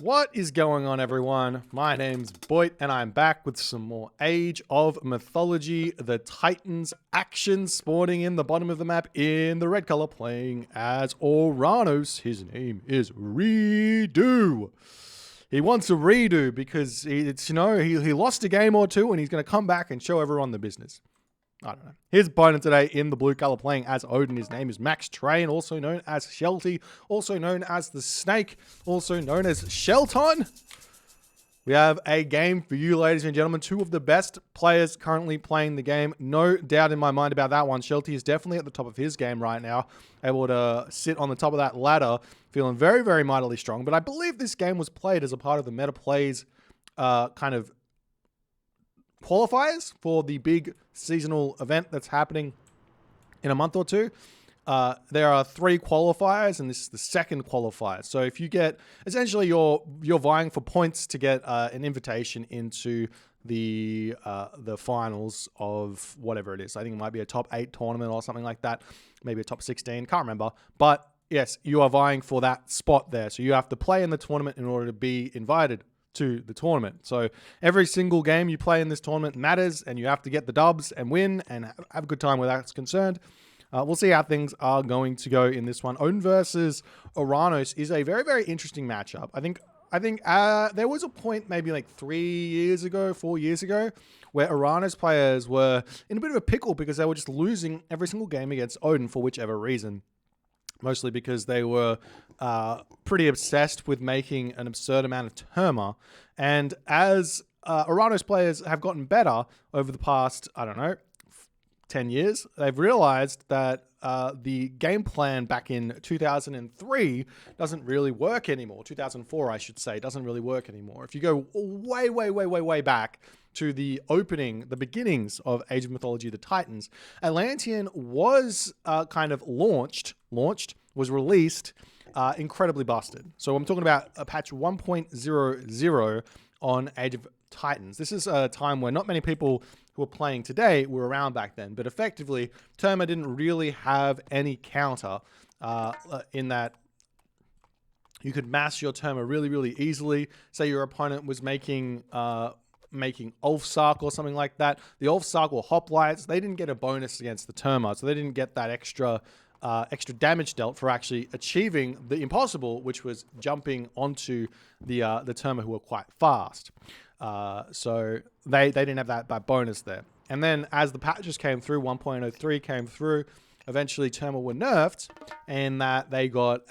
What is going on, everyone? My name's Boit, and I'm back with some more Age of Mythology, the Titans action spawning in the bottom of the map in the red color, playing as Oranos. His name is Redo. He wants a redo because he lost a game or two, and he's going to come back and show everyone the business. I don't know. His opponent today in the blue color, playing as Odin. His name is Max Train, also known as Shelty, also known as the Snake, also known as Shelton. We have a game for you, ladies and gentlemen. Two of the best players currently playing the game. No doubt in my mind about that one. Shelty is definitely at the top of his game right now, able to sit on the top of that ladder, feeling very, very mightily strong. But I believe this game was played as a part of the meta plays kind of qualifiers for the big seasonal event that's happening in a month or two. There are 3 qualifiers, and this is the second qualifier. So if you get, essentially you're vying for points to get an invitation into the finals of whatever it is. I think it might be a top 8 tournament or something like that, maybe a top 16, can't remember. But yes, you are vying for that spot there. So you have to play in the tournament in order to be invited to the tournament. So every single game you play in this tournament matters, and you have to get the dubs and win and have a good time where that's concerned. We'll see how things are going to go in this one. Odin versus Oranos is a very, very interesting matchup. I think there was a point maybe like 4 years ago, where Oranos players were in a bit of a pickle because they were just losing every single game against Odin for whichever reason. Mostly because they were pretty obsessed with making an absurd amount of Terma. And as Oranos players have gotten better over the past, 10 years, they've realized that the game plan back in 2003 doesn't really work anymore. 2004, I should say, doesn't really work anymore. If you go way back to the beginnings of Age of Mythology, the Titans, Atlantean was kind of was released incredibly busted. So I'm talking about a patch 1.00 on Age of Titans. This is a time where not many people who are playing today were around back then, but effectively, Terma didn't really have any counter in that you could mass your Terma really, really easily. Say your opponent was making Ulfsark or something like that. The Ulfsark or Hoplites, they didn't get a bonus against the Terma, so they didn't get that extra damage dealt for actually achieving the impossible, which was jumping onto the Terma, who were quite fast. So they didn't have that bonus there. And then as the patches came through, 1.03 came through, eventually Terma were nerfed, and that they got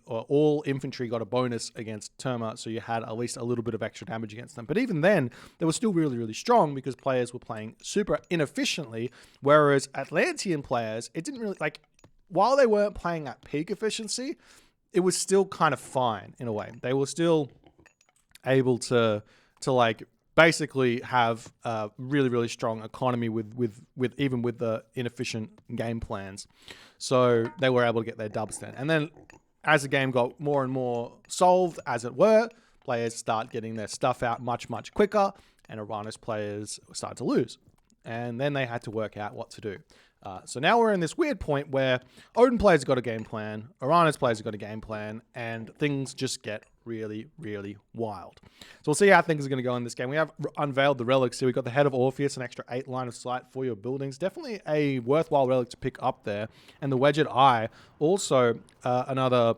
all infantry got a bonus against Terma, so you had at least a little bit of extra damage against them. But even then, they were still really, really strong because players were playing super inefficiently, whereas Atlantean players, it didn't really, while they weren't playing at peak efficiency, it was still kind of fine in a way. They were still able to basically have a really, really strong economy with even with the inefficient game plans. So they were able to get their dubs then. And then as the game got more and more solved, as it were, players start getting their stuff out much, much quicker, and Oranos players started to lose. And then they had to work out what to do. So now we're in this weird point where Odin players have got a game plan, Oranos players have got a game plan, and things just get really, really wild. So we'll see how things are going to go in this game. We have unveiled the relics here. We've got the Head of Orpheus, an extra 8 line of sight for your buildings. Definitely a worthwhile relic to pick up there. And the Wedged Eye, also another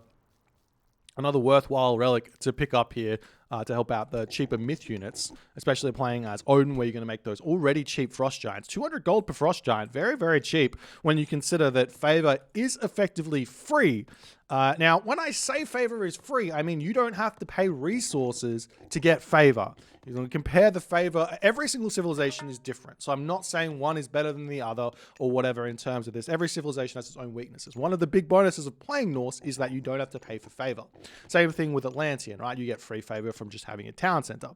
worthwhile relic to pick up here to help out the cheaper myth units, especially playing as Odin, where you're going to make those already cheap Frost Giants. 200 gold per Frost Giant, very, very cheap when you consider that Favor is effectively free. Now, when I say Favor is free, I mean you don't have to pay resources to get Favor. You're going to compare the Favor. Every single civilization is different. So I'm not saying one is better than the other or whatever in terms of this. Every civilization has its own weaknesses. One of the big bonuses of playing Norse is that you don't have to pay for Favor. Same thing with Atlantean, right? You get free Favor from just having a town center.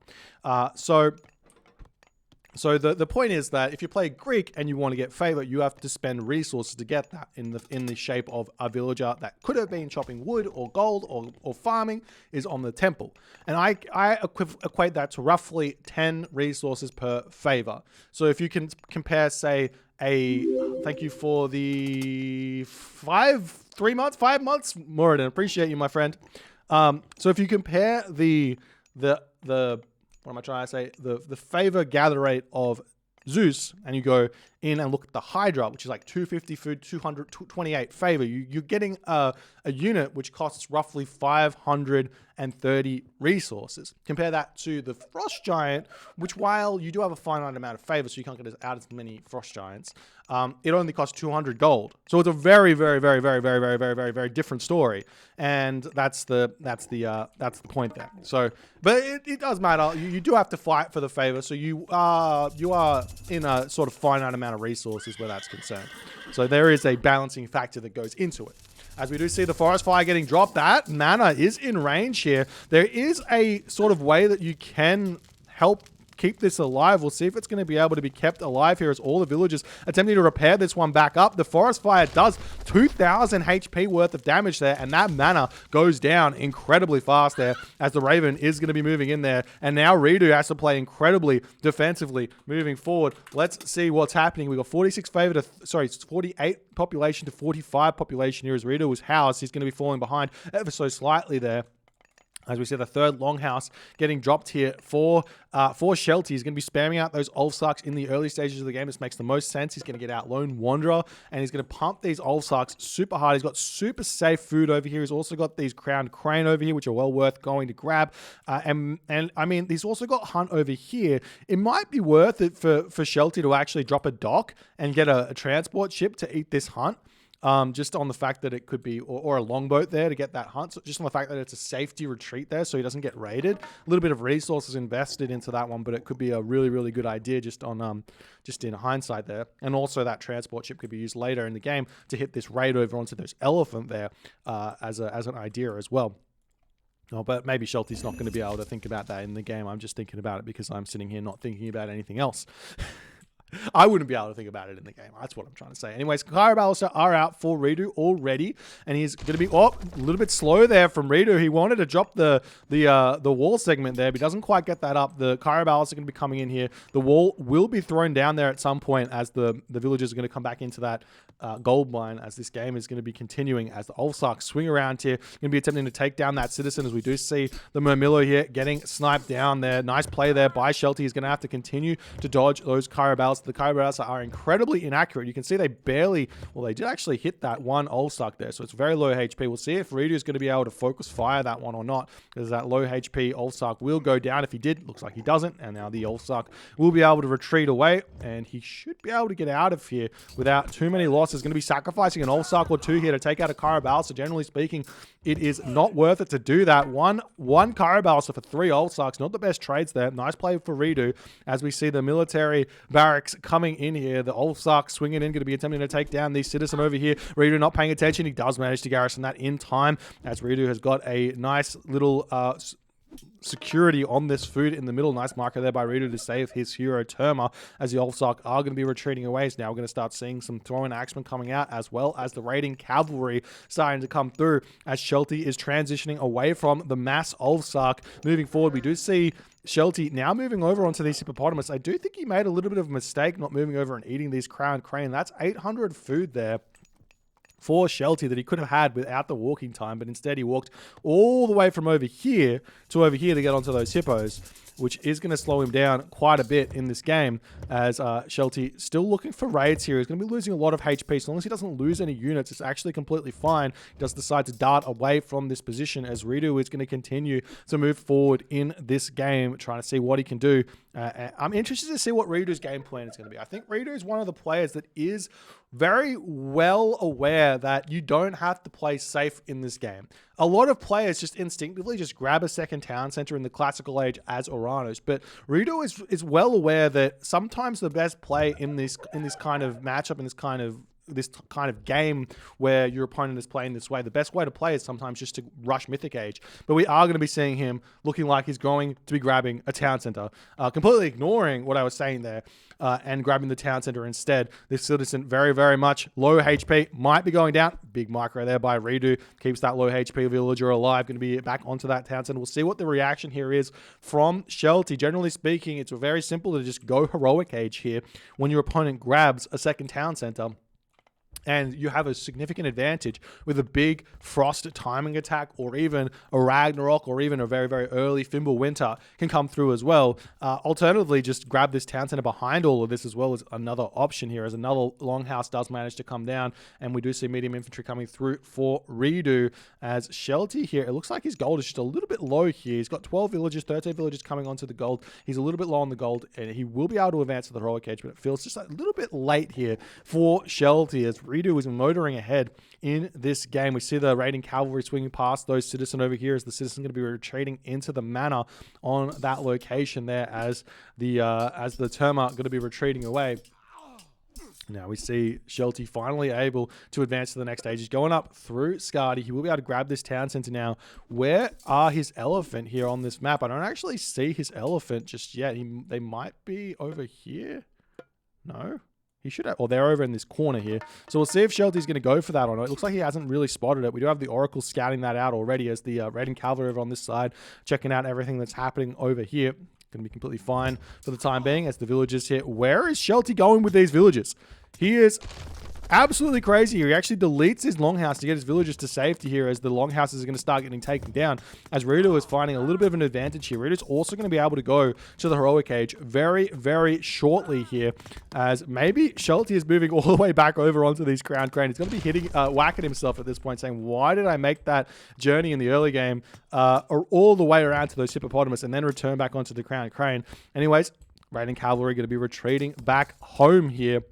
So the point is that if you play Greek and you want to get favor, you have to spend resources to get that in the shape of a villager that could have been chopping wood or gold or farming is on the temple. And I equate that to roughly 10 resources per favor. So if you can compare, say, thank you for the 5 months, Moradin, appreciate you, my friend. So if you compare the what am I trying to say? The favor gather rate of Zeus, and you go in and look at the Hydra, which is like 250 food, 228 favor. You're getting a unit which costs roughly 530 resources. Compare that to the Frost Giant, which while you do have a finite amount of favor, so you can't get out as many Frost Giants, it only costs 200 gold. So it's a very, very, very, very, very, very, very, very, very different story, and that's the point there. So, but it does matter. You do have to fight for the favor, so you are in a sort of finite amount of resources where that's concerned. So there is a balancing factor that goes into it. As we do see the forest fire getting dropped, that mana is in range here. There is a sort of way that you can help keep this alive. We'll see if it's going to be able to be kept alive here as all the villagers attempting to repair this one back up. The forest fire does 2,000 HP worth of damage there, and that mana goes down incredibly fast there as the Raven is going to be moving in there. And now Redo has to play incredibly defensively moving forward. Let's see what's happening. We got 48 population to 45 population here as Redo was housed. He's going to be falling behind ever so slightly there. As we see the third longhouse getting dropped here for Shelty. He's going to be spamming out those Ulfsarks in the early stages of the game. This makes the most sense. He's going to get out Lone Wanderer, and he's going to pump these Ulfsarks super hard. He's got super safe food over here. He's also got these Crowned Crane over here, which are well worth going to grab. And I mean, he's also got Hunt over here. It might be worth it for Shelty to actually drop a dock and get a transport ship to eat this Hunt. Just on the fact that it could be, or a longboat there to get that hunt. So just on the fact that it's a safety retreat there, so he doesn't get raided. A little bit of resources invested into that one, but it could be a really, really good idea just on, just in hindsight there. And also that transport ship could be used later in the game to hit this raid over onto this elephant there, as an idea as well. Oh, but maybe Shelty's not going to be able to think about that in the game. I'm just thinking about it because I'm sitting here not thinking about anything else. I wouldn't be able to think about it in the game. That's what I'm trying to say. Anyways, Kyra Ballister are out for Redo already, and he's going to be a little bit slow there from Redo. He wanted to drop the wall segment there, but he doesn't quite get that up. The Kyra Ballister are going to be coming in here. The wall will be thrown down there at some point as the villagers are going to come back into that gold mine as this game is going to be continuing as the Ulfsarks swing around here. Going to be attempting to take down that citizen as we do see the Murmillo here getting sniped down there. Nice play there by Shelty. He's going to have to continue to dodge those Kyra Ballister. The Kyra Ballister are incredibly inaccurate. You can see they barely, well, they did actually hit that one Ulfsark there, so it's very low HP. We'll see if Redo is going to be able to focus fire that one or not, because that low HP Ulfsark will go down. If he did, looks like he doesn't, and now the Ulfsark will be able to retreat away, and he should be able to get out of here without too many losses. Going to be sacrificing an Ulfsark or two here to take out a Kyra Ballister. Generally speaking, it is not worth it to do that. One Kyra Ballister for 3 Ulfsarks, not the best trades there. Nice play for Redo as we see the military barracks coming in here. The Ulfsark swinging in, going to be attempting to take down the citizen over here. Redo not paying attention. He does manage to garrison that in time as Redo has got a nice little security on this food in the middle. Nice marker there by Redo to save his hero Terma as the Ulfsark are going to be retreating away. So now we're going to start seeing some throwing axemen coming out, as well as the raiding cavalry starting to come through as Shelty is transitioning away from the mass Ulfsark. Moving forward, we do see Shelty now moving over onto these hippopotamus. I do think he made a little bit of a mistake not moving over and eating these Crowned Crane. That's 800 food there for Shelty that he could have had without the walking time, but instead he walked all the way from over here to get onto those hippos, which is going to slow him down quite a bit in this game as Shelty still looking for raids here. He's going to be losing a lot of HP. So long as he doesn't lose any units, it's actually completely fine. He does decide to dart away from this position as Redo is going to continue to move forward in this game, trying to see what he can do. I'm interested to see what Redo's game plan is going to be. I think Redo is one of the players that is very well aware that you don't have to play safe in this game. A lot of players just instinctively just grab a second town center in the classical age as Oranos, but Redo is well aware that sometimes the best play in this kind of matchup, in this kind of game where your opponent is playing this way, the best way to play is sometimes just to rush Mythic Age. But we are going to be seeing him looking like he's going to be grabbing a town center, completely ignoring what I was saying there, and grabbing the town center instead. This citizen very, very much low HP, might be going down. Big micro there by Redo, keeps that low HP villager alive, going to be back onto that town center. We'll see what the reaction here is from Shelty. Generally speaking, it's very simple to just go heroic age here when your opponent grabs a second town center and you have a significant advantage with a big frost timing attack, or even a Ragnarok, or even a very, very early Fimbulwinter can come through as well. Alternatively, just grab this town center behind all of this as well as another option here, as another Longhouse does manage to come down, and we do see medium infantry coming through for Redo. As Shelty here, it looks like his gold is just a little bit low here. He's got 12 villages, 13 villages coming onto the gold. He's a little bit low on the gold, and he will be able to advance to the heroic age, but it feels just a little bit late here for Shelty, as Redo is motoring ahead in this game. We see the raiding cavalry swinging past those citizen over here, as the citizen going to be retreating into the manor on that location there, as the Terma going to be retreating away. Now we see Shelty finally able to advance to the next stage. He's going up through Skadi. He will be able to grab this town center now. Where are his elephant here on this map? I don't actually see his elephant just yet. They might be over here. No? He should have, or they're over in this corner here. So we'll see if Shelty's going to go for that or not. It looks like he hasn't really spotted it. We do have the Oracle scouting that out already, as the raiding cavalry over on this side, checking out everything that's happening over here. Going to be completely fine for the time being as the villagers here. Where is Shelty going with these villagers? He is absolutely crazy here. He actually deletes his longhouse to get his villagers to safety here, as the longhouses are going to start getting taken down, as Rito is finding a little bit of an advantage here. Rito's also going to be able to go to the heroic age very, very shortly here, as maybe Shelty is moving all the way back over onto these crown crane. He's going to be hitting, whacking himself at this point, saying, why did I make that journey in the early game all the way around to those hippopotamus and then return back onto the crown crane? Anyways, raiding cavalry going to be retreating back home here,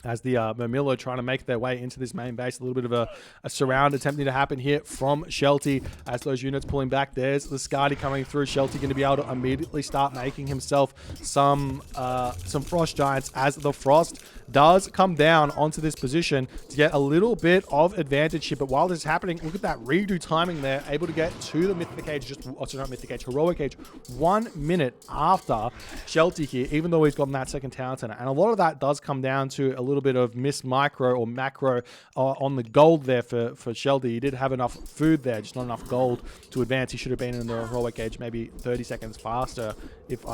as the Mermillo trying to make their way into this main base. A little bit of a surround attempting to happen here from Shelty, as those units pulling back. There's the Skadi coming through. Shelty going to be able to immediately start making himself some frost giants, as the frost does come down onto this position to get a little bit of advantage here. But while this is happening, look at that redo timing there, able to get to the mythic age, not mythic age, heroic age, 1 minute after Shelty here, even though he's gotten that second town center. And a lot of that does come down to a little bit of miss micro or macro on the gold there for Shelty. He did have enough food there, just not enough gold to advance. He should have been in the heroic age maybe 30 seconds faster, if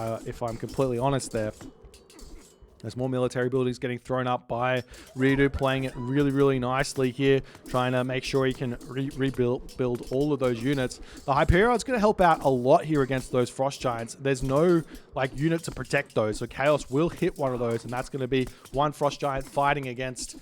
I'm completely honest there. There's more military buildings getting thrown up by Redo, playing it really, really nicely here, trying to make sure he can rebuild all of those units. The Hyperion's going to help out a lot here against those Frost Giants. There's no unit to protect those, so Chaos will hit one of those, and that's going to be one Frost Giant fighting against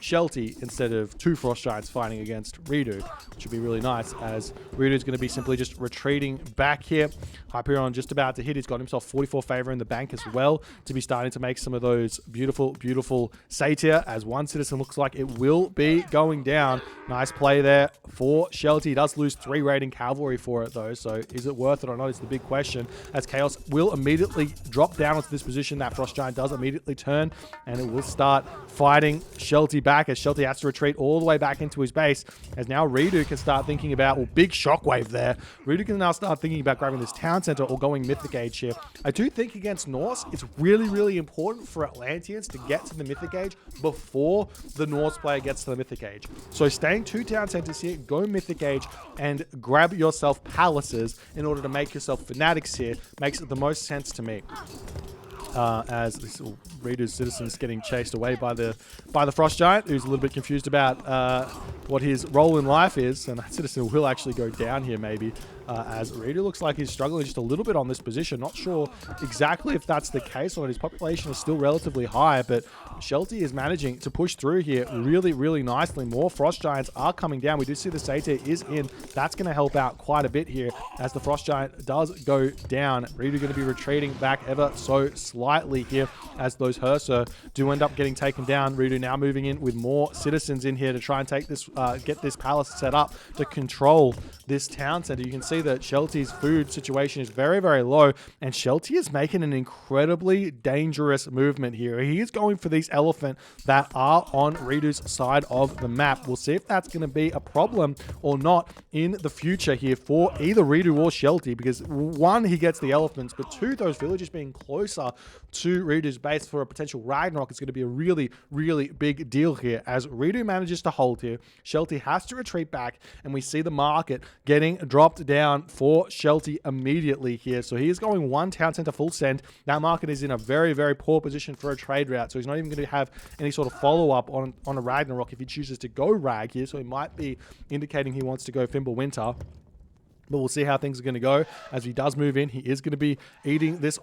Shelty instead of two Frost Giants fighting against Redo, which would be really nice, as Redo's going to be simply just retreating back here. Hyperion just about to hit. He's got himself 44 favor in the bank as well, to be starting to make some of those beautiful, beautiful satyr, as one citizen looks like it will be going down. Nice play there for Shelty. He does lose 3 raiding cavalry for it though, so is it worth it or not is the big question, as Chaos will immediately drop down onto this position. That Frost Giant does immediately turn, and it will start fighting Shelty back, as Shelty has to retreat all the way back into his base, as now Redo can start thinking about, well, big shockwave there. Redo can now start thinking about grabbing this town center or going mythic age here. I do think against Norse, it's really, really important for Atlanteans to get to the mythic age before the Norse player gets to the mythic age. So staying 2 town centers here, go mythic age, and grab yourself palaces in order to make yourself fanatics here makes the most sense to me. As this Redo's citizen is getting chased away by the Frost Giant, who's a little bit confused about what his role in life is, and that citizen will actually go down here maybe, as Redo looks like he's struggling just a little bit on this position. Not sure exactly if that's the case or not. His population is still relatively high, but Shelty is managing to push through here really, really nicely. More Frost Giants are coming down. We do see the Satyr is in. That's going to help out quite a bit here, as the Frost Giant does go down. Redo going to be retreating back ever so slightly here, as those Hersa do end up getting taken down. Redo now moving in with more citizens in here to try and take this, get this palace set up to control this town center. You can see that Shelty's food situation is very, very low, and Shelty is making an incredibly dangerous movement here. He is going for these elephant that are on Redo's side of the map. We'll see if that's going to be a problem or not in the future here for either Redo or Shelty, because 1, he gets the elephants, but 2, those villagers being closer to Redo's base for a potential Ragnarok is going to be a really, really big deal here, as Redo manages to hold here. Shelty has to retreat back, and we see the market getting dropped down down for Shelty immediately here. So he is going 1 town center full send. That market is in a very, very poor position for a trade route. So he's not even going to have any sort of follow-up on a Ragnarok if he chooses to go Rag here. So he might be indicating he wants to go Fimbulwinter. But we'll see how things are going to go as he does move in. He is going to be eating this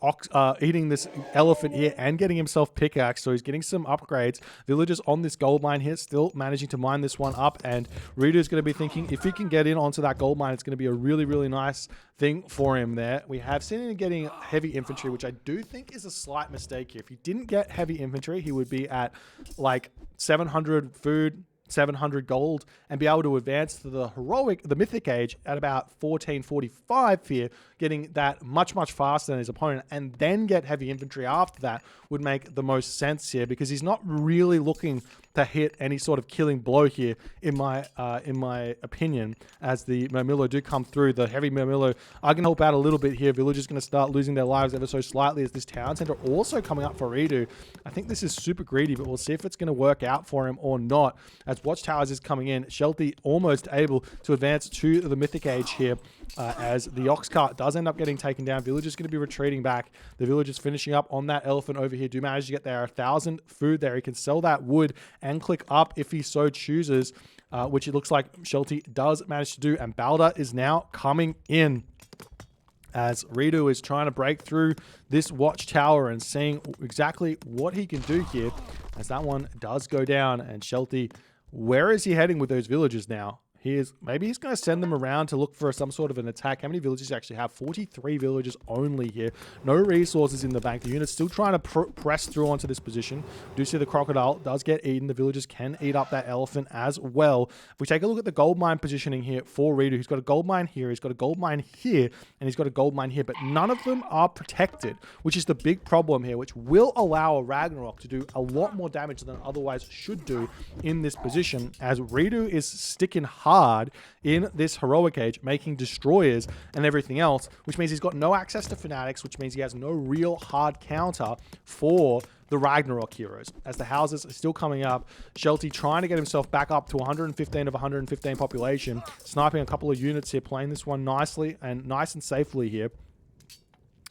elephant here and getting himself pickaxe. So he's getting some upgrades. Villagers on this gold mine here still managing to mine this one up. And Ridu's going to be thinking if he can get in onto that gold mine, it's going to be a really, really nice thing for him there. We have seen him getting heavy infantry, which I do think is a slight mistake here. If he didn't get heavy infantry, he would be at like 700 food, 700 gold, and be able to advance to the mythic age at about 1445 here, getting that much faster than his opponent, and then get heavy infantry after that would make the most sense here, because he's not really looking to hit any sort of killing blow here, in my opinion, as the Murmillo do come through. The heavy Murmillo are going to help out a little bit here. Villagers going to start losing their lives ever so slightly as this town center also coming up for Ridu. I think this is super greedy, but we'll see if it's going to work out for him or not. As Watchtowers is coming in, Shelty almost able to advance to the mythic age here, as the ox cart does end up getting taken down. Villagers going to be retreating back. The villagers finishing up on that elephant over here do manage to get there 1,000 food there. He can sell that wood and click up if he so chooses, which it looks like Shelty does manage to do. And Balder is now coming in as Ridu is trying to break through this watchtower and seeing exactly what he can do here, as that one does go down. And Shelty, where is he heading with those villagers now? Maybe he's going to send them around to look for some sort of an attack. How many villages actually have? 43 villages only here. No resources in the bank. The unit's still trying to press through onto this position. We do see the crocodile does get eaten. The villagers can eat up that elephant as well. If we take a look at the gold mine positioning here for Ridu, he's got a gold mine here, he's got a gold mine here, and he's got a gold mine here, but none of them are protected, which is the big problem here, which will allow a Ragnarok to do a lot more damage than otherwise should do in this position, as Ridu is sticking hard in this heroic age, making destroyers and everything else, which means he's got no access to fanatics, which means he has no real hard counter for the Ragnarok heroes. As the houses are still coming up, Shelty trying to get himself back up to 115 of 115 population, sniping a couple of units here, playing this one nicely and nice and safely here,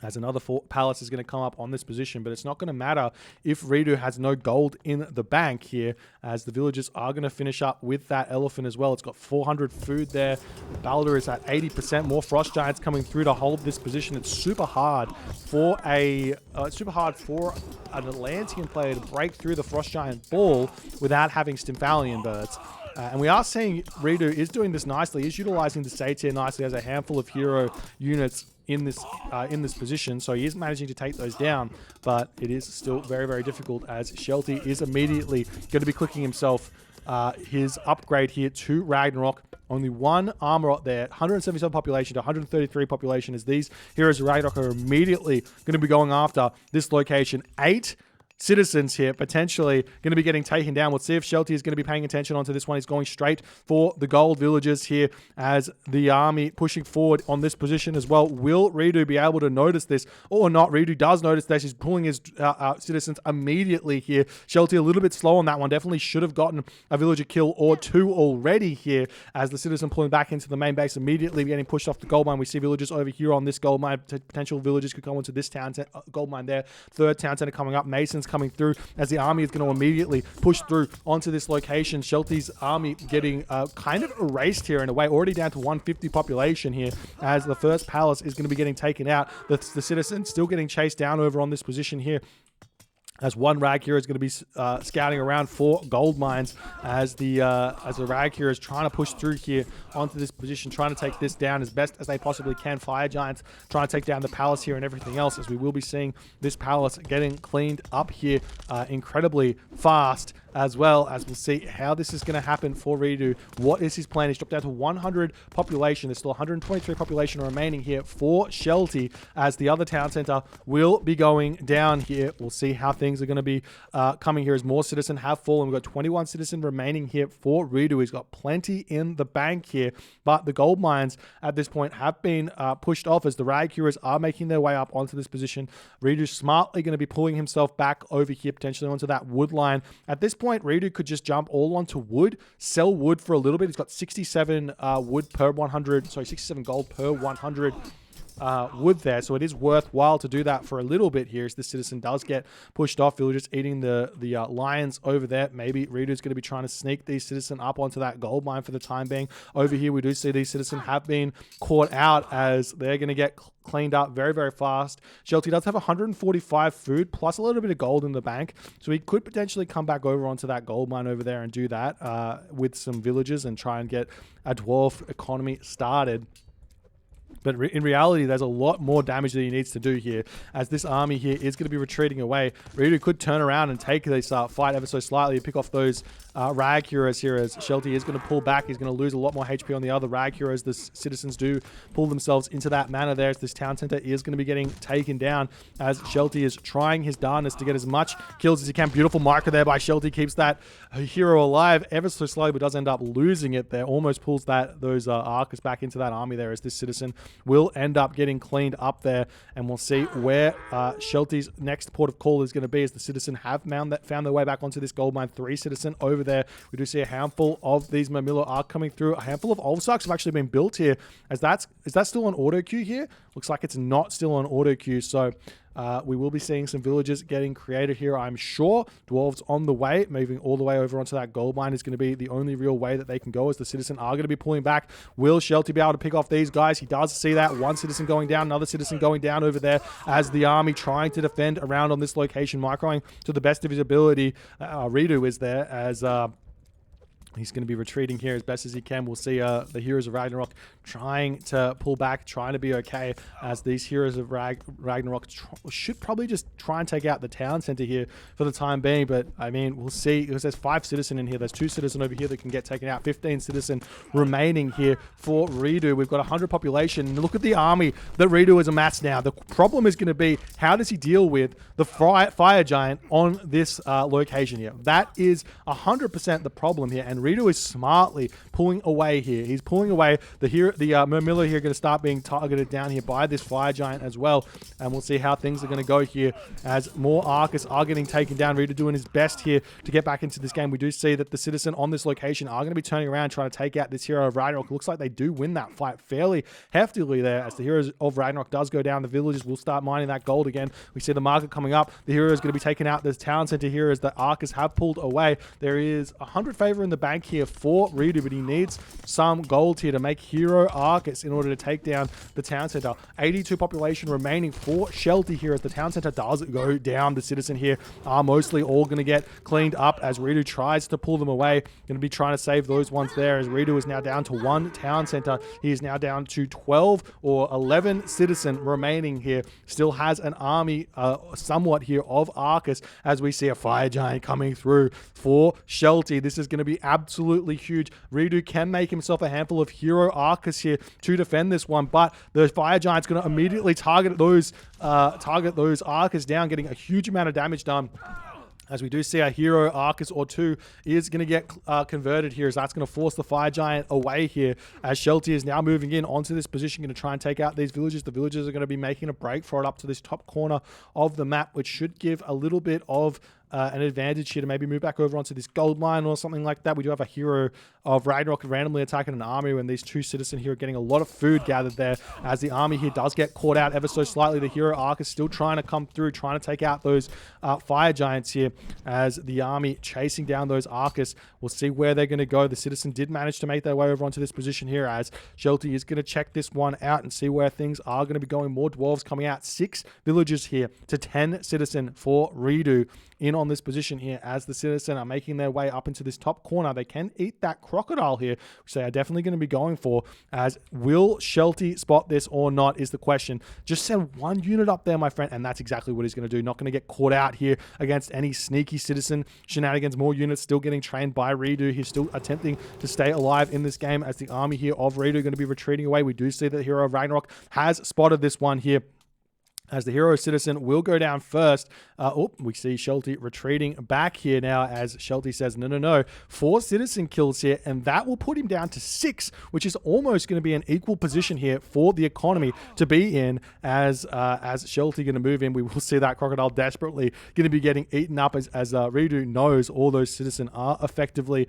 as another palace is going to come up on this position. But it's not going to matter if Ridu has no gold in the bank here, as the villagers are going to finish up with that elephant as well. It's got 400 food there. Balder is at 80%. More frost giants coming through to hold this position. It's super hard for an Atlantean player to break through the frost giant ball without having Stymphalian birds. And we are seeing Ridu is doing this nicely. He's utilizing the Satyr nicely, as a handful of hero units in this position, so he is managing to take those down, but it is still very, very difficult, as Shelty is immediately going to be clicking himself his upgrade here to Ragnarok. Only one armor out there, 177 population to 133 population, as these heroes of Ragnarok are immediately going to be going after this location. 8 citizens here potentially going to be getting taken down. We'll see if Shelty is going to be paying attention onto this one. He's going straight for the gold villagers here, as the army pushing forward on this position as well. Will Ridu be able to notice this or not? Ridu does notice this. He's pulling his citizens immediately here. Shelty a little bit slow on that one. Definitely should have gotten a villager kill or two already here, as the citizen pulling back into the main base, immediately getting pushed off the gold mine. We see villagers over here on this gold mine. Potential villagers could go into this town gold mine there. Third town center coming up. Masons coming through, as the army is going to immediately push through onto this location. Shelty's army getting kind of erased here in a way, already down to 150 population here, as the first palace is going to be getting taken out. The citizen still getting chased down over on this position here, as one Rag hero is going to be scouting around for gold mines, as the Rag hero is trying to push through here onto this position, trying to take this down as best as they possibly can. Fire giants trying to take down the palace here and everything else, as we will be seeing this palace getting cleaned up here incredibly fast, as well as we'll see how this is going to happen for Ridu. What is his plan? He's dropped down to 100 population. There's still 123 population remaining here for Shelty, as the other town center will be going down here. We'll see how things things are going to be coming here as more citizen have fallen. We've got 21 citizen remaining here for Ridu. He's got plenty in the bank here, but the gold mines at this point have been pushed off as the Rag Heroes are making their way up onto this position. Ridu smartly going to be pulling himself back over here, potentially onto that wood line. At this point, Ridu could just jump all onto wood, sell wood for a little bit. He's got 67 wood per 100, sorry, 67 gold per 100 wood there, so it is worthwhile to do that for a little bit here as this citizen does get pushed off. Villagers eating the lions over there. Maybe Ridu's going to be trying to sneak these citizen up onto that gold mine for the time being. Over here, we do see these citizen have been caught out as they're going to get cleaned up very, very fast. Shelty does have 145 food plus a little bit of gold in the bank, so he could potentially come back over onto that gold mine over there and do that with some villagers and try and get a dwarf economy started. But in reality, there's a lot more damage that he needs to do here, as this army here is going to be retreating away. Ridu could turn around and take this fight ever so slightly, pick off those Rag Heroes here, as Shelty is going to pull back. He's going to lose a lot more HP on the other Rag Heroes. The citizens do pull themselves into that manner there, as this town center is going to be getting taken down, as Shelty is trying his darnest to get as much kills as he can. Beautiful marker there by Shelty, keeps that hero alive ever so slowly, but does end up losing it there. Almost pulls those Arcus back into that army there, as this citizen will end up getting cleaned up there, and we'll see where Shelty's next port of call is going to be, as the citizen have found their way back onto this gold mine. 3 citizen over there. We do see a handful of these Murmillo are coming through. A handful of Olsarks have actually been built here, as is that still on auto queue here? Looks like it's not still on auto queue, so we will be seeing some villagers getting created here, I'm sure. Dwarves on the way, moving all the way over onto that gold mine is going to be the only real way that they can go, as the citizen are going to be pulling back. Will Shelty be able to pick off these guys? He does see that. One citizen going down, another citizen going down over there, as the army trying to defend around on this location, microing to the best of his ability. Ridu is there, as he's going to be retreating here as best as he can. We'll see the Heroes of Ragnarok trying to pull back, trying to be okay, as these Heroes of Ragnarok should probably just try and take out the town center here for the time being. But, I mean, we'll see, because there's 5 citizen in here. There's 2 citizen over here that can get taken out. 15 citizen remaining here for Ridu. We've got 100 population. And look at the army that Ridu has amassed now. The problem is going to be, how does he deal with the fire giant on this location here? That is 100% the problem here, and Ridu is smartly pulling away here. He's pulling away. The Murmillo here going to start being targeted down here by this fire giant as well, and we'll see how things are going to go here as more Arcus are getting taken down. Ridu doing his best here to get back into this game. We do see that the citizen on this location are going to be turning around, trying to take out this Hero of Ragnarok. Looks like they do win that fight fairly heftily there, as the Heroes of Ragnarok does go down. The villagers will start mining that gold again. We see the market coming up. The hero is going to be taking out this town center here, as the Arcus have pulled away. There is 100 favor in the bank here for Ridu, but he needs some gold here to make Hero Arcus in order to take down the town center. 82 population remaining for Shelty here, as the town center does go down. The citizen here are mostly all going to get cleaned up as Ridu tries to pull them away. Going to be trying to save those ones there, as Ridu is now down to 1 town center. He is now down to 12 or 11 citizen remaining here. Still has an army somewhat here of Arcus, as we see a fire giant coming through for Shelty. This is going to be absolutely huge. Ridu can make himself a handful of Hero Arcus here to defend this one, but the fire giant's going to immediately target those Arcus down, getting a huge amount of damage done. As we do see a Hero Arcus or 2 is going to get converted here, as that's going to force the fire giant away here, as Shelty is now moving in onto this position, going to try and take out these villagers. The villagers are going to be making a break for it up to this top corner of the map, which should give a little bit of an advantage here to maybe move back over onto this gold mine or something like that. We do have a Hero of Ragnarok randomly attacking an army when these 2 citizens here are getting a lot of food gathered there, as the army here does get caught out ever so slightly. The Hero Arc is still trying to come through, trying to take out those fire giants here, as the army chasing down those Arcus. We'll see where they're going to go. The citizen did manage to make their way over onto this position here, as Shelty is going to check this one out and see where things are going to be going. More dwarves coming out. 6 villagers here to 10 citizen for Ridu in on this position here, as the citizen are making their way up into this top corner. They can eat that crocodile here, which they are definitely going to be going for, as will Shelty spot this or not is the question. Just send 1 unit up there, my friend, and that's exactly what he's going to do. Not going to get caught out here against any sneaky citizen shenanigans. More units still getting trained by Ridu. He's still attempting to stay alive in this game, as the army here of Ridu are going to be retreating away. We do see that the Hero of Ragnarok has spotted this one here, as the hero citizen will go down first. We see Shelty retreating back here now as Shelty says, no. 4 citizen kills here, and that will put him down to 6, which is almost going to be an equal position here for the economy to be in as Shelty going to move in. We will see that crocodile desperately going to be getting eaten up as Ridu knows all those citizens are effectively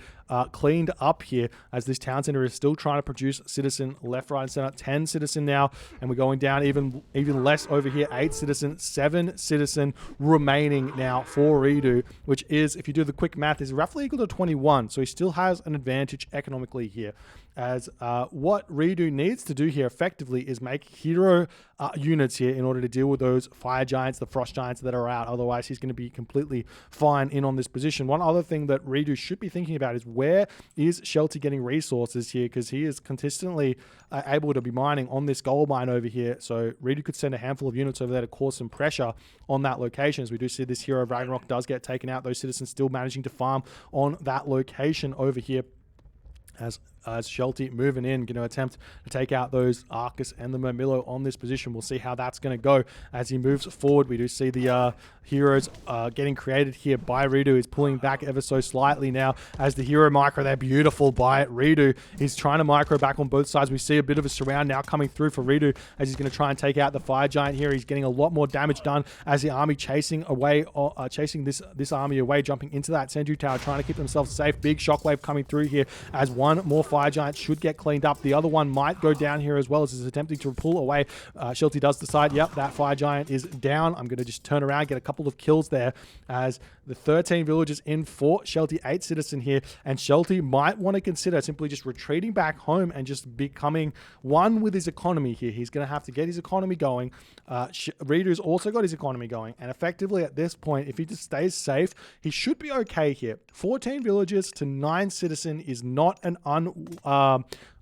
cleaned up here as this town center is still trying to produce citizen left, right, and center. 10 citizen now, and we're going down even less over here. 8 citizen, 7 citizen remaining now for Ridu, which is, if you do the quick math, is roughly equal to 21. So he still has an advantage economically here. As what Ridu needs to do here effectively is make hero units here in order to deal with those fire giants, the frost giants that are out. Otherwise, he's going to be completely fine in on this position. One other thing that Ridu should be thinking about is where is Shelty getting resources here, because he is consistently able to be mining on this gold mine over here. So Ridu could send a handful of units over there to cause some pressure on that location. As we do see this hero of Ragnarok does get taken out. Those citizens still managing to farm on that location over here. As Shelty moving in, going to attempt to take out those Arcus and the Murmillo on this position. We'll see how that's going to go as he moves forward. We do see the heroes getting created here by Ridu. He's pulling back ever so slightly now as the hero micro there, beautiful by Ridu. He's trying to micro back on both sides. We see a bit of a surround now coming through for Ridu as he's going to try and take out the fire giant here. He's getting a lot more damage done as the army chasing away, chasing this army away, jumping into that sentry tower, trying to keep themselves safe. Big shockwave coming through here as one more fire giant should get cleaned up. The other one might go down here as well as is attempting to pull away. Shelty does decide, yep, that fire giant is down. I'm going to just turn around, get a couple of kills there as the 13 villagers in for Shelty, 8 citizen here, and Shelty might want to consider simply just retreating back home and just becoming one with his economy here. He's going to have to get his economy going. Ridu's also got his economy going, and effectively at this point, if he just stays safe, he should be okay here. 14 villagers to 9 citizen is not an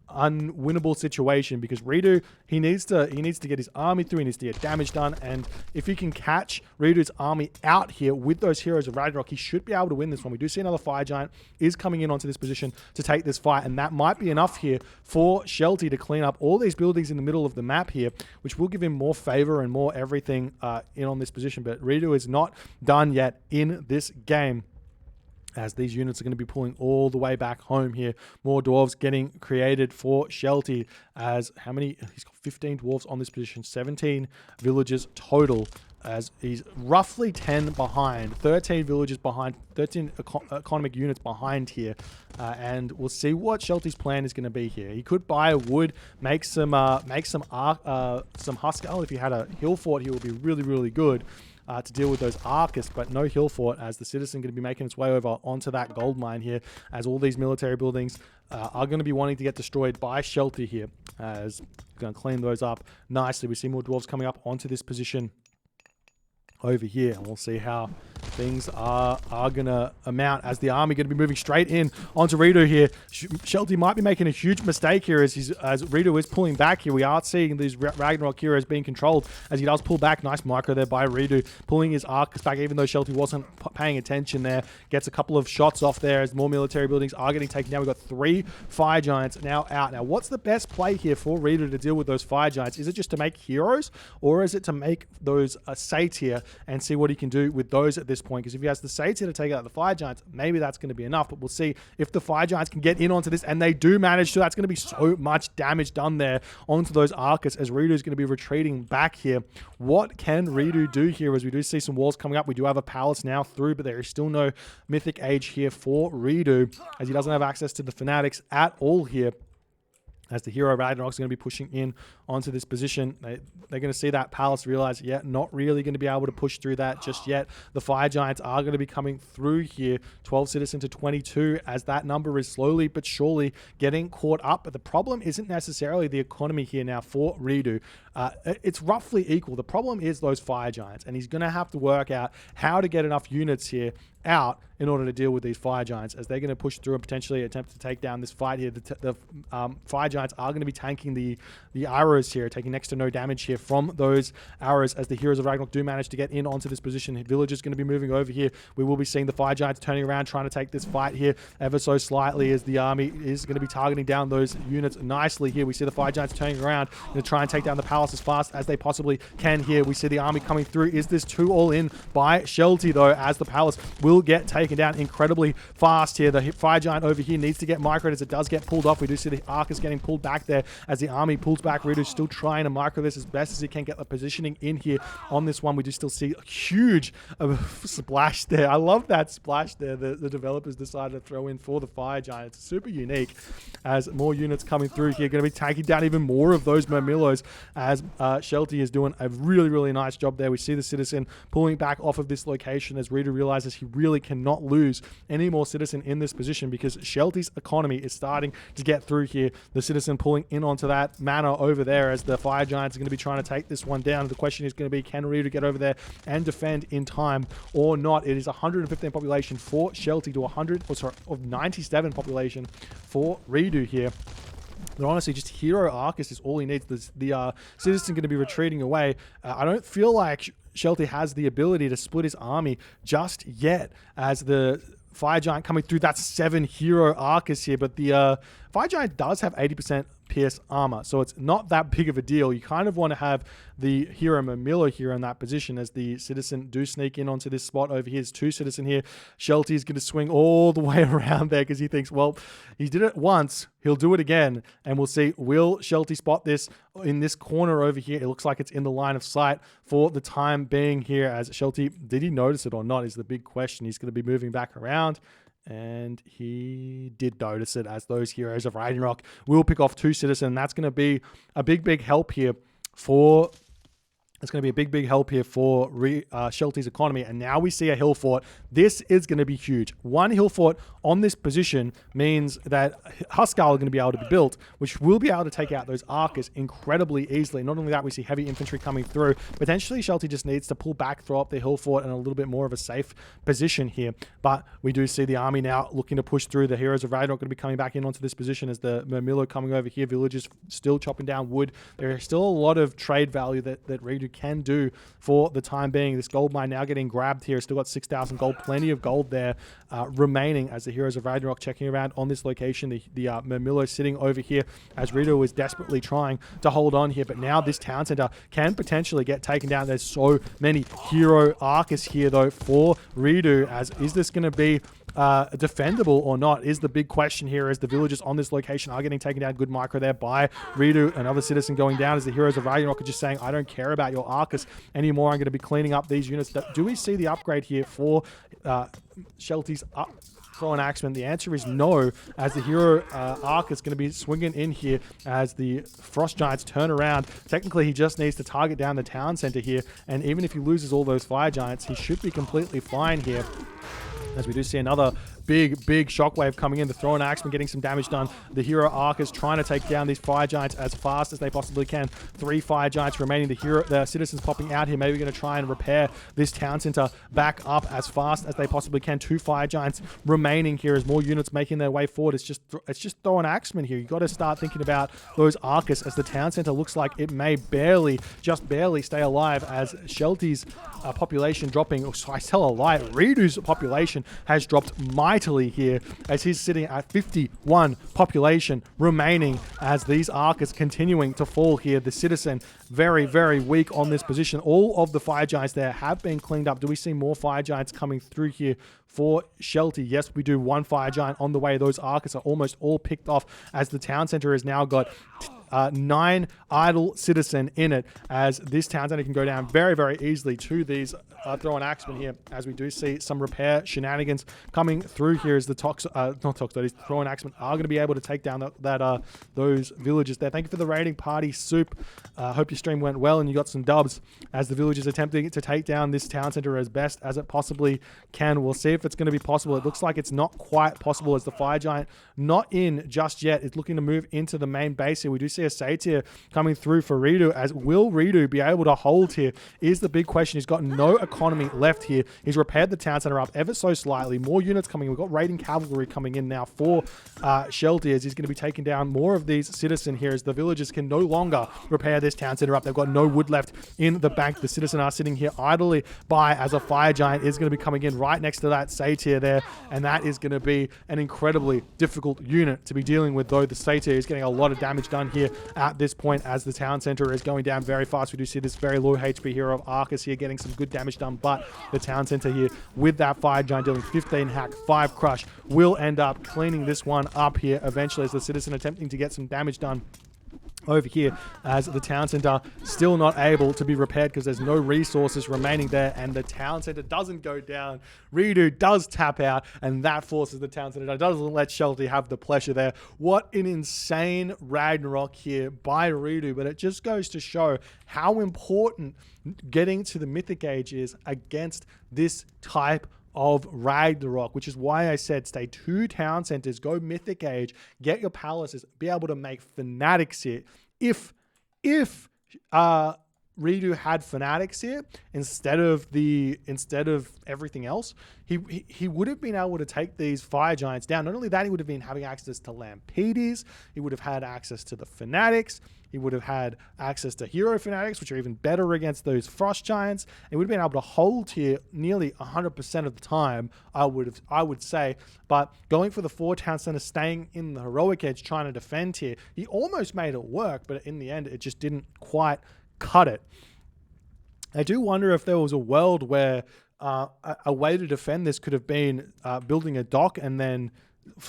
unwinnable situation, because Ridu, he needs to get his army through, he needs to get damage done, and if he can catch Ridu's army out here with those heroes of Ragnarok, he should be able to win this one. We do see another fire giant is coming in onto this position to take this fight, and that might be enough here for Shelty to clean up all these buildings in the middle of the map here, which will give him more favor and more everything in on this position. But Ridu is not done yet in this game, as these units are going to be pulling all the way back home here. More dwarves getting created for Shelty, as how many? He's got 15 dwarves on this position, 17 villagers total, as he's roughly 10 behind, 13 villagers behind, 13 economic units behind here. And we'll see what Shelty's plan is going to be here. He could buy wood, make some husk. If he had a hill fort, he would be really, really good to deal with those Arcus, but no hill fort, as the citizen going to be making its way over onto that gold mine here, as all these military buildings are going to be wanting to get destroyed by Shelty here, as going to clean those up nicely. We see more dwarves coming up onto this position over here, and we'll see how things are going to amount, as the army going to be moving straight in onto Ridu here. Shelty might be making a huge mistake here as Ridu is pulling back here. We are seeing these Ragnarok heroes being controlled as he does pull back. Nice micro there by Ridu, pulling his Arcus back, even though Shelty wasn't paying attention there. Gets a couple of shots off there as more military buildings are getting taken down. We've got 3 fire giants now out. Now, what's the best play here for Ridu to deal with those fire giants? Is it just to make heroes, or is it to make those satyr and see what he can do with those at this point? Because if he has the satyr to take out the fire giants, maybe that's going to be enough. But we'll see if the fire giants can get in onto this, and they do manage to. That's going to be so much damage done there onto those Arcus, as Ridu is going to be retreating back here. What can Ridu do here, as we do see some walls coming up? We do have a palace now through, but there is still no mythic age here for Ridu, as he doesn't have access to the fanatics at all here. As the hero Ragnarok is going to be pushing in onto this position, they're going to see that palace, realize, yeah, not really going to be able to push through that just yet. The fire giants are going to be coming through here, 12 citizen to 22, as that number is slowly but surely getting caught up. But the problem isn't necessarily the economy here now for Ridu. It's roughly equal. The problem is those fire giants, and he's going to have to work out how to get enough units here out in order to deal with these fire giants, as they're going to push through and potentially attempt to take down this fight here. The fire giants are going to be tanking the arrows here, taking next to no damage here from those arrows, as the heroes of Ragnarok do manage to get in onto this position. Villagers going to be moving over here. We will be seeing the fire giants turning around, trying to take this fight here ever so slightly, as the army is going to be targeting down those units nicely here. We see the fire giants turning around to try and take down the palace as fast as they possibly can here. We see the army coming through. Is this 2 all in by Shelty, though, as the palace will get taken down incredibly fast here. The fire giant over here needs to get microed as it does get pulled off. We do see the Arcus getting pulled back there as the army pulls back. Rido's still trying to micro this as best as he can, get the positioning in here on this one. We do still see a huge splash there. I love that splash there the developers decided to throw in for the fire giant. It's super unique as more units coming through here. Going to be taking down even more of those Murmillos as Shelty is doing a really, really nice job there. We see the citizen pulling back off of this location as Rido realizes he really cannot lose any more citizen in this position because Shelty's economy is starting to get through here. The citizen pulling in onto that manor over there as the fire giants are going to be trying to take this one down. The question is going to be, can Rido get over there and defend in time or not? It is 115 population for Shelty to 97 population for Rido here. But honestly, just Hero Arcus is all he needs. The citizen going to be retreating away. I don't feel like Shelty has the ability to split his army just yet as the fire giant coming through. That's 7 Hero Arcus here, but the fire giant does have 80% pierce armor, so it's not that big of a deal. You kind of want to have the hero Murmillo here in that position as the citizen do sneak in onto this spot over here. There's 2 citizen here. Shelty is going to swing all the way around there because he thinks, well, he did it once, he'll do it again, and we'll see, will Shelty spot this in this corner over here? It looks like it's in the line of sight for the time being here as Shelty, did he notice it or not is the big question. He's going to be moving back around. And he did notice it as those heroes of Ragnarok will pick off 2 citizens. That's going to be a big help here for... It's going to be a big help here for Shelty's economy. And now we see a hill fort. This is going to be huge. 1 hill fort on this position means that Huskar are going to be able to be built, which will be able to take out those Arcus incredibly easily. Not only that, we see heavy infantry coming through. Potentially, Shelty just needs to pull back, throw up the hill fort in a little bit more of a safe position here. But we do see the army now looking to push through. The heroes of Ragnarok going to be coming back in onto this position as the Murmillo coming over here. Villagers still chopping down wood. There is still a lot of trade value that Rido can do for the time being. This gold mine now getting grabbed here. Still got 6,000 gold. Plenty of gold there remaining as the heroes of Ragnarok checking around on this location. The Murmillo sitting over here as Rido is desperately trying to hold on here. But now this town center can potentially get taken down. There's so many hero Arcus here though for Rido. As is this going to be defendable or not is the big question here as the villagers on this location are getting taken down. Good micro there by Rido. Another citizen going down as the heroes of Ragnarok are just saying, I don't care about your Arcus anymore. I'm going to be cleaning up these units. Do we see the upgrade here for Shelty's throw an axeman? The answer is no, as the hero Arc is going to be swinging in here as the Frost Giants turn around. Technically, he just needs to target down the town center here, and even if he loses all those Fire Giants, he should be completely fine here. As we do see another big shockwave coming in. The Throw and Axeman getting some damage done. The Hero Arc is trying to take down these Fire Giants as fast as they possibly can. 3 Fire Giants remaining. The citizens popping out here. Maybe going to try and repair this town center back up as fast as they possibly can. 2 Fire Giants remaining here as more units making their way forward. It's just Throw and Axeman here. You've got to start thinking about those Arcus as the town center looks like it may just barely stay alive as Shelty's population dropping. Oh, so I tell a lie. Rido's population has dropped mightily here as he's sitting at 51 population remaining as these Arcus continuing to fall here. The citizen very weak on this position. All of the Fire Giants there have been cleaned up. Do we see more Fire Giants coming through here for Shelty? Yes, we do. 1 Fire Giant on the way. Those Arcus are almost all picked off as the town center has now got 9 idle citizen in it as this town center can go down very easily to these Throw and Axemen here, as we do see some repair shenanigans coming through here as the Throw and Axemen are going to be able to take down those villagers there. Thank you for the raiding party, Soup. Hope your stream went well and you got some dubs as the villagers attempting to take down this town center as best as it possibly can. We'll see if it's going to be possible. It looks like it's not quite possible as the Fire Giant not in just yet. It's looking to move into the main base here. We do see a Satyr coming through for Rido, as will Rido be able to hold here is the big question. He's got no economy left here. He's repaired the town center up ever so slightly. More units coming. We've got raiding cavalry coming in now for Shelty as he's going to be taking down more of these citizen here as the villagers can no longer repair this town center up. They've got no wood left in the bank. The citizen are sitting here idly by as a Fire Giant is going to be coming in right next to that Satyr there, and that is going to be an incredibly difficult unit to be dealing with, though the Satyr is getting a lot of damage done here here at this point as the town center is going down very fast. We do see this very low HP hero of Arcus here getting some good damage done, but the town center here with that fire giant dealing 15 hack, 5 crush will end up cleaning this one up here eventually as the citizen attempting to get some damage done over here as the town center still not able to be repaired because there's no resources remaining there, and the town center doesn't go down. Ridu does tap out, and that forces the town center down. Doesn't let Shelty have the pleasure there. What an insane Ragnarok here by Ridu, but it just goes to show how important getting to the Mythic Age is against this type of Ragnarok, which is why I said stay 2 town centers, go Mythic Age, get your palaces, be able to make fanatics here. If Ridu had fanatics here instead of everything else, he would have been able to take these fire giants down. Not only that, he would have been having access to Lampedes, he would have had access to the fanatics, he would have had access to hero fanatics, which are even better against those frost giants. He would have been able to hold here nearly 100% of the time, I would say. But going for the 4 town center, staying in the heroic edge, trying to defend here, he almost made it work, but in the end, it just didn't quite cut it. I do wonder if there was a world where a way to defend this could have been building a dock and then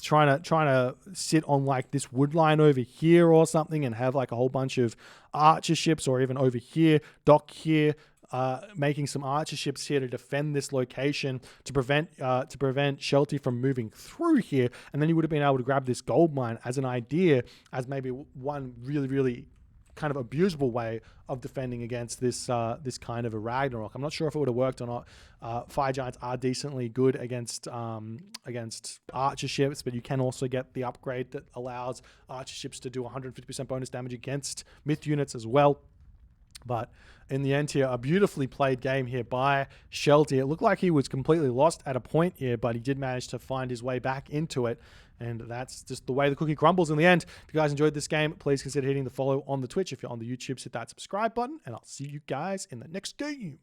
trying to sit on like this wood line over here or something and have like a whole bunch of archer ships, or even over here, dock here, making some archer ships here to defend this location to prevent Shelty from moving through here, and then you would have been able to grab this gold mine as an idea, as maybe one really kind of abusable way of defending against this this kind of a Ragnarok. I'm not sure if it would have worked or not. Fire giants are decently good against archer ships, but you can also get the upgrade that allows archer ships to do 150% bonus damage against myth units as well. But in the end here, a beautifully played game here by Shelty. It looked like he was completely lost at a point here, but he did manage to find his way back into it. And that's just the way the cookie crumbles in the end. If you guys enjoyed this game, please consider hitting the follow on the Twitch. If you're on the YouTube, hit that subscribe button, and I'll see you guys in the next game.